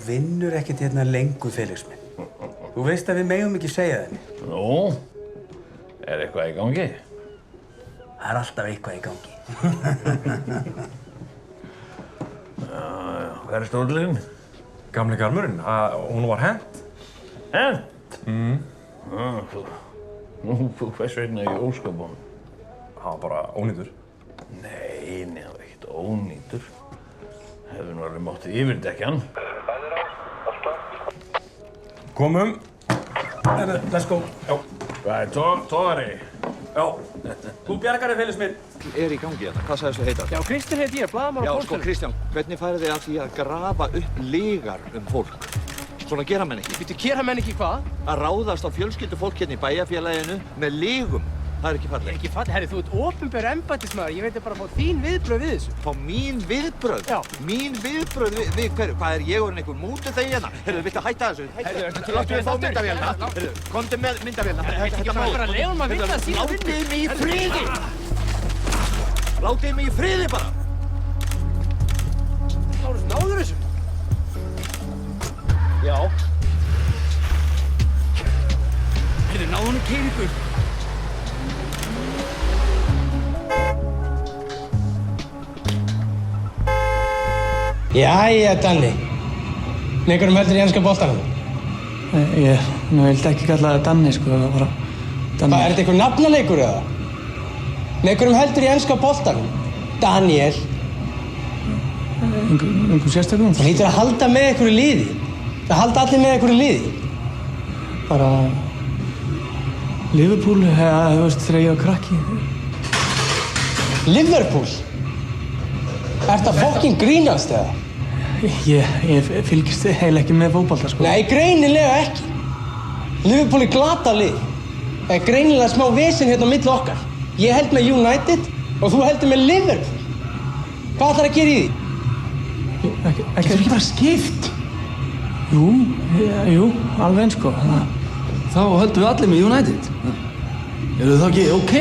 vinnur ekkert hérna lengur, Felix minn. Þú veist að við megum ekki segja þenni. Nú, eitthvað í gangi? Það alltaf eitthvað í gangi. Hver stórleginn? Gamli garmurinn, hún var hent. Hent? Hvers vegna í ósköpunum? Hann var bara ónýtur. Nei, það var ekkert ónýtur. Hefur nú alveg mátt yfirdekjan. Komum. Let's go. Já. Hvað er tóðari? Já. Þú bjargar þig, Felix minn. Er í gangi hérna, hvað sagðist þú heita? Já, Kristján heiti ég, blaðamaður á Pósturinn. Já, sko, Kristján, hvernig færið þið að því að grafa upp lygar fólk? Svona gera menn ekki. Býttu, gera menn ekki hvað? Að ráðast á fjölskyldufólk hérna í bæjarfélaginu með lygum. Það er ekki fallegt. Ekki fallegt. Herri, þú ert opinber embættismaður. Ég veit bara að fá þín viðbrögð við þessu. Fá mín viðbrögð? Já. Mín viðbrögð við hverju? Hvað er ég orðinn einhver mútur þegar hérna? Herru, viltu hætta þessu? Herru, láttu mig fá myndavélina. Herru, komdu með myndavélina. Þetta má bara leiða um að vinna sína vinnu. Látið mig í friði! Látið mig í friði bara! Lárus, náður þessu? Já. Herru, náðu hann keiringur. Jæja, Danni. Með einhverjum heldur í enska boltanum? Ég vildi ekki kalla það Danni, sko, það var bara Danni. Hvað, er þetta einhver nafnaleikur eða? Með einhverjum heldur í enska boltanum? Daniel. Einhver sérstökum? Það hlýtur að halda með einhverju liði. Það halda allir með einhverju liði. Bara Liverpool, eða þú veist, þegar ég var krakki. Liverpool? Ertu að fucking grínast eða? Ég fylgist eiginlega ekki með fótbolta, sko. Nei, greinilega ekki. Liverpool er glata lið. Það er greinilega smá vesen hérna á milli okkar. Ég held með United og þú heldur með Liverpool. Hvað ætlar að gera í því? Getur ekki bara skipt? Jú, alveg eins, sko. Þá höldum við allir með United. Eru það ekki ok?